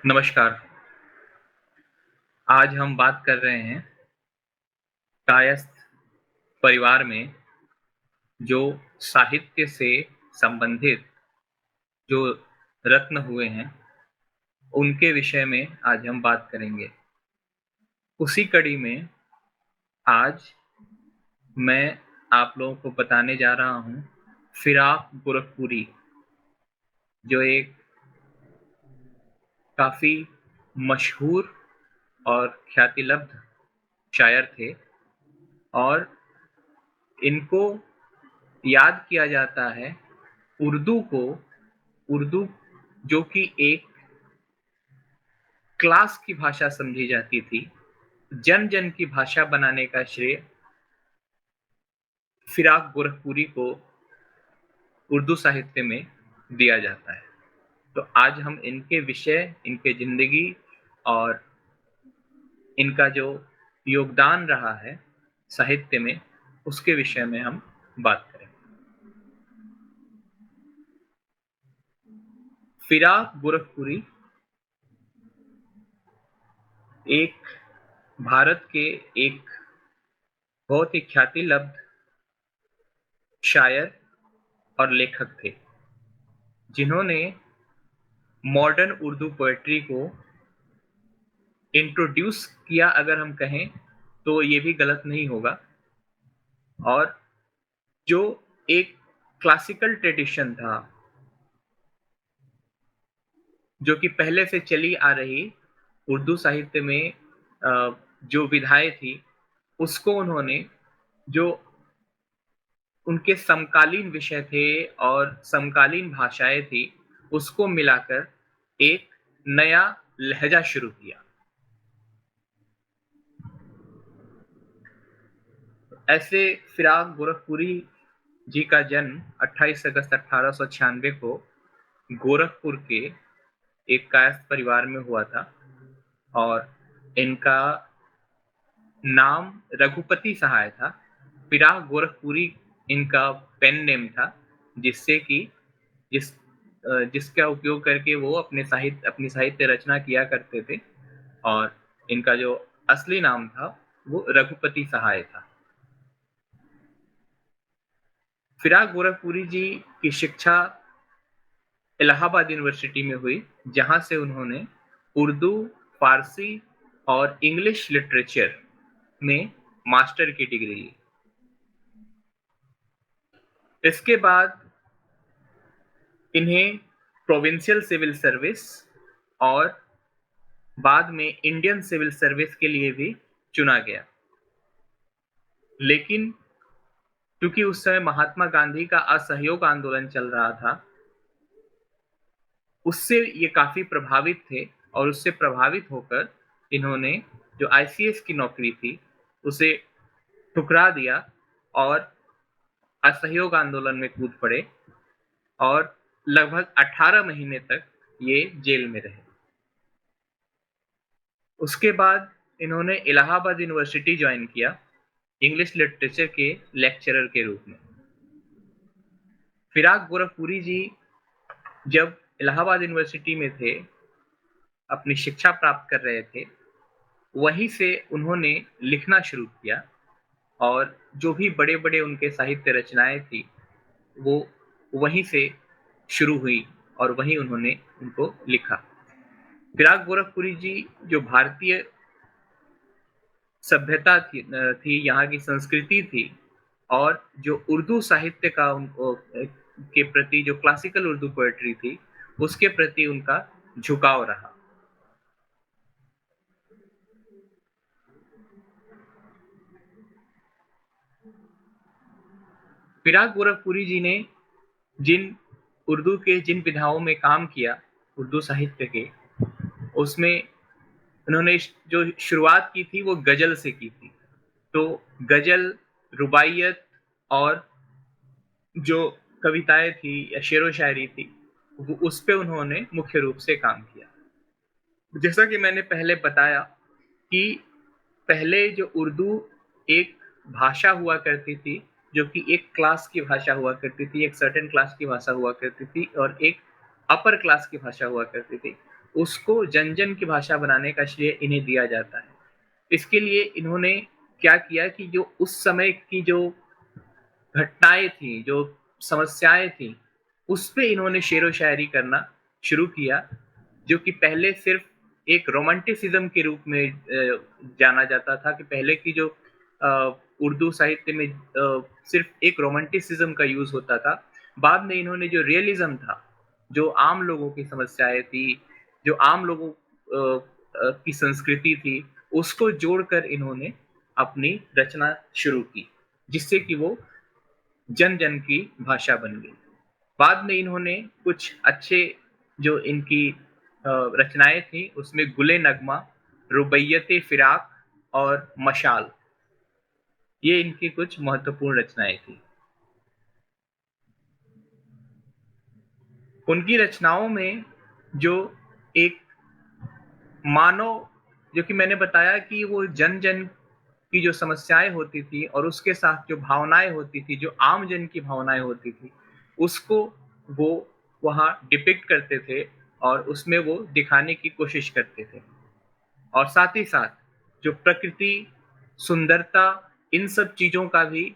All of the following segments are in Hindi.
नमस्कार। आज हम बात कर रहे हैं कायस्थ परिवार में जो साहित्य से संबंधित जो रत्न हुए हैं, उनके विषय में आज हम बात करेंगे। उसी कड़ी में आज मैं आप लोगों को बताने जा रहा हूँ फिराक गोरखपुरी, जो एक काफ़ी मशहूर और ख्यातिलब्ध शायर थे और इनको याद किया जाता है उर्दू जो कि एक क्लास की भाषा समझी जाती थी, जन-जन की भाषा बनाने का श्रेय फिराक गोरखपुरी को उर्दू साहित्य में दिया जाता है। तो आज हम इनके विषय, इनके ज़िंदगी और इनका जो योगदान रहा है साहित्य में, उसके विषय में हम बात करेंगे। फिराक गोरखपुरी एक भारत के एक बहुत ही ख्यातिलब्ध शायर और लेखक थे, जिन्होंने मॉडर्न उर्दू पोएट्री को इंट्रोड्यूस किया, अगर हम कहें तो ये भी गलत नहीं होगा। और जो एक क्लासिकल ट्रेडिशन था, जो कि पहले से चली आ रही उर्दू साहित्य में जो विधाएं थी, उसको उन्होंने, जो उनके समकालीन विषय थे और समकालीन भाषाएं थी, उसको मिलाकर एक नया लहजा शुरू किया। ऐसे फिराक गोरखपुरी जी का जन्म 28 अगस्त 1896 को गोरखपुर के एक कायस्थ परिवार में हुआ था और इनका नाम रघुपति सहाय था। फिराक गोरखपुरी इनका पेन नेम था, जिससे कि जिसका उपयोग करके वो अपनी साहित्य रचना किया करते थे, और इनका जो असली नाम था वो रघुपति सहाय था। फिराक गोरखपुरी जी की शिक्षा इलाहाबाद यूनिवर्सिटी में हुई, जहां से उन्होंने उर्दू, फारसी और इंग्लिश लिटरेचर में मास्टर की डिग्री ली। इसके बाद इन्हें प्रोविंशियल सिविल सर्विस और बाद में इंडियन सिविल सर्विस के लिए भी चुना गया, लेकिन क्योंकि उस समय महात्मा गांधी का असहयोग आंदोलन चल रहा था, उससे ये काफी प्रभावित थे और उससे प्रभावित होकर इन्होंने जो आईसीएस की नौकरी थी उसे ठुकरा दिया और असहयोग आंदोलन में कूद पड़े और लगभग 18 महीने तक ये जेल में रहे। उसके बाद इन्होंने इलाहाबाद यूनिवर्सिटी ज्वाइन किया, इंग्लिश लिटरेचर के लेक्चरर के रूप में। फिराक गोरखपुरी जी जब इलाहाबाद यूनिवर्सिटी में थे, अपनी शिक्षा प्राप्त कर रहे थे, वहीं से उन्होंने लिखना शुरू किया और जो भी बड़े-बड़े उनके साहित्य रचनाएं थी, वो वहीं से शुरू हुई और वहीं उन्होंने उनको लिखा। फिराक गोरखपुरी जी जो भारतीय सभ्यता थी, यहाँ की संस्कृति थी, और जो उर्दू साहित्य का उनको के प्रति, जो क्लासिकल उर्दू पोएट्री थी, उसके प्रति उनका झुकाव रहा। फिराक गोरखपुरी जी ने जिन विधाओं में काम किया उर्दू साहित्य के, उसमें उन्होंने जो शुरुआत की थी वो गजल से की थी। तो गजल, रुबाइयत और जो कविताएं थी या शेरो शायरी थी, वो उस पे उन्होंने मुख्य रूप से काम किया। जैसा कि मैंने पहले बताया कि पहले जो उर्दू एक भाषा हुआ करती थी, जो कि एक क्लास की भाषा हुआ करती थी, एक सर्टेन क्लास की भाषा हुआ करती थी और एक अपर क्लास की भाषा हुआ करती थी, उसको जन-जन की भाषा बनाने का श्रेय इन्हें दिया जाता है। इसके लिए इन्होंने क्या किया कि जो उस समय की जो घटनाएँ थी, जो समस्याएँ थी, उस पे इन्होंने शेरो-शायरी करना शुरू किया, जो कि पहले सिर्फ़ एक रोमांटिसिज़्म के रूप में जाना जाता था कि पहले की जो उर्दू साहित्य में सिर्फ़ एक रोमांटिसिज़्म का यूज़ होता था। बाद में इन्होंने जो रियलिज़्म था, जो आम लोगों की समस्याएँ थी, जो आम लोगों की संस्कृति थी, उसको जोड़कर इन्होंने अपनी रचना शुरू की, जिससे कि वो जन-जन की भाषा बन गई। बाद में इन्होंने कुछ अच्छे जो इनकी रचनाएँ थी, उसमें गुल-ए-नग़्मा, रुबैयत-ए-फ़िराक़ और मशाल, ये इनकी कुछ महत्वपूर्ण रचनाएँ थी। उनकी रचनाओं में जो एक मानव जो कि मैंने बताया कि वो जन-जन की जो समस्याएँ होती थी और उसके साथ जो भावनाएँ होती थी, जो आम जन की भावनाएँ होती थी, उसको वो वहाँ डिपिक्ट करते थे और उसमें वो दिखाने की कोशिश करते थे। और साथ ही साथ जो प्रकृति, सुंदरता, इन सब चीज़ों का भी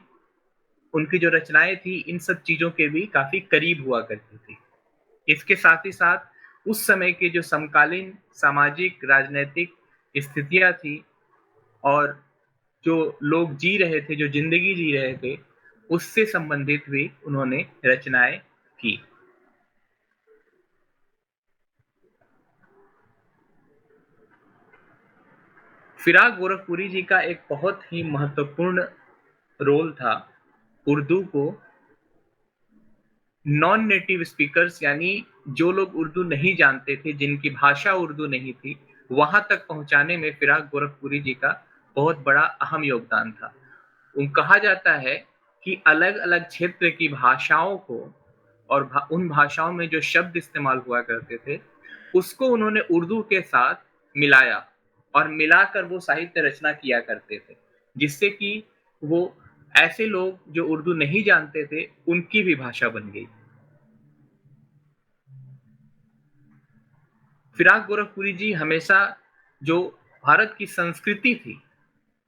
उनकी जो रचनाएँ थी, इन सब चीज़ों के भी काफ़ी करीब हुआ करती थी। इसके साथ ही साथ उस समय के जो समकालीन सामाजिक, राजनैतिक स्थितियाँ थी और जो लोग जी रहे थे, जो ज़िंदगी जी रहे थे, उससे संबंधित भी उन्होंने रचनाएँ की। फिराक गोरखपुरी जी का एक बहुत ही महत्वपूर्ण रोल था उर्दू को नॉन नेटिव स्पीकर्स यानी जो लोग उर्दू नहीं जानते थे, जिनकी भाषा उर्दू नहीं थी, वहाँ तक पहुँचाने में फिराक गोरखपुरी जी का बहुत बड़ा अहम योगदान था। कहा जाता है कि अलग-अलग क्षेत्र की भाषाओं को और उन भाषाओं में जो शब्द इस्तेमाल हुआ करते थे, उसको उन्होंने उर्दू के साथ मिलाया और मिलाकर वो साहित्य रचना किया करते थे। जिससे कि वो ऐसे लोग जो उर्दू नहीं जानते थे, उनकी भी भाषा बन गई। फिराक गोरखपुरी जी हमेशा जो भारत की संस्कृति थी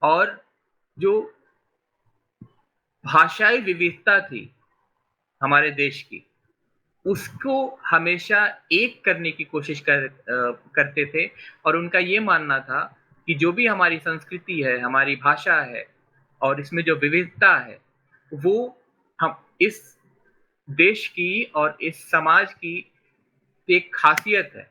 और जो भाषाई विविधता थी हमारे देश की, उसको हमेशा एक करने की कोशिश करते थे और उनका ये मानना था कि जो भी हमारी संस्कृति है, हमारी भाषा है और इसमें जो विविधता है, वो हम इस देश की और इस समाज की एक खासियत है।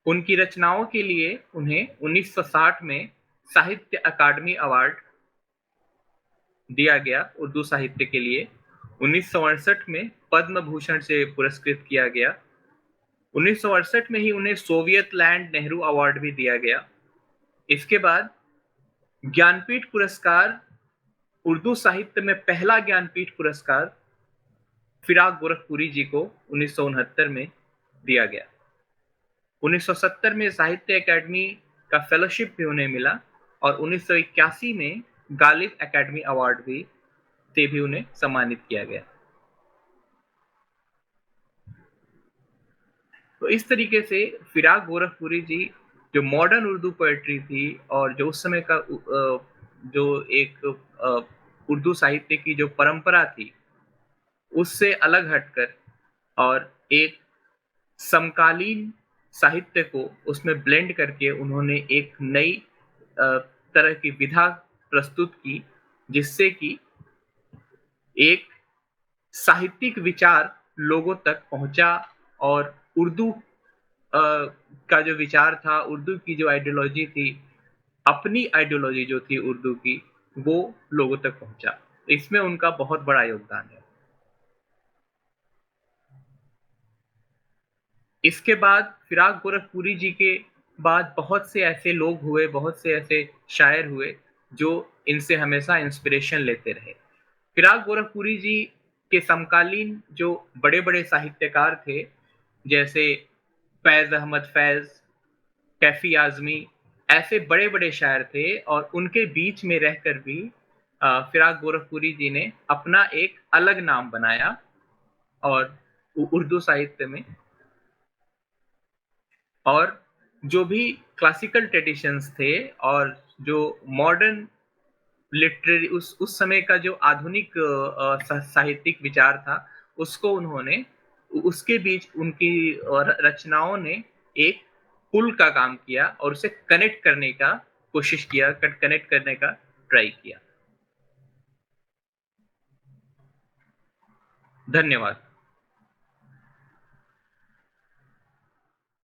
उनकी रचनाओं के लिए उन्हें 1960 में साहित्य अकादमी अवार्ड दिया गया उर्दू साहित्य के लिए। 1968 में पद्म भूषण से पुरस्कृत किया गया। 1968 में ही उन्हें सोवियत लैंड नेहरू अवार्ड भी दिया गया। इसके बाद ज्ञानपीठ पुरस्कार, उर्दू साहित्य में पहला ज्ञानपीठ पुरस्कार फिराक गोरखपुरी जी को 1969 में दिया गया। 1970 में साहित्य अकादमी का फेलोशिप भी उन्हें मिला और 1981 में गालिब अकादमी अवार्ड भी से भी उन्हें सम्मानित किया गया। तो इस तरीके से फिराक गोरखपुरी जी जो मॉडर्न उर्दू पोएट्री थी और जो उस समय का जो एक उर्दू साहित्य की जो परंपरा थी, उससे अलग हटकर और एक समकालीन साहित्य को उसमें ब्लेंड करके उन्होंने एक नई तरह की विधा प्रस्तुत की, जिससे कि एक साहित्यिक विचार लोगों तक पहुंचा और उर्दू का जो विचार था, उर्दू की जो आइडियोलॉजी थी, अपनी आइडियोलॉजी जो थी उर्दू की, वो लोगों तक पहुंचा। इसमें उनका बहुत बड़ा योगदान है। इसके बाद फिराक गोरखपुरी जी के बाद बहुत से ऐसे लोग हुए, बहुत से ऐसे शायर हुए, जो इनसे हमेशा इंस्पिरेशन लेते रहे। फिराक गोरखपुरी जी के समकालीन जो बड़े-बड़े साहित्यकार थे, जैसे फैज़ अहमद फैज़, कैफ़ी आज़मी, ऐसे बड़े-बड़े शायर थे और उनके बीच में रहकर भी फिराक गोरखपुरी जी ने अपना एक अलग नाम बनाया और उर्दू साहित्य में, और जो भी क्लासिकल ट्रेडिशंस थे और जो मॉडर्न लिटरेरी उस समय का जो आधुनिक साहित्यिक विचार था, उसको उन्होंने उसके बीच उनकी रचनाओं ने एक पुल का काम किया और उसे कनेक्ट करने का कोशिश किया, कनेक्ट करने का ट्राई किया। धन्यवाद।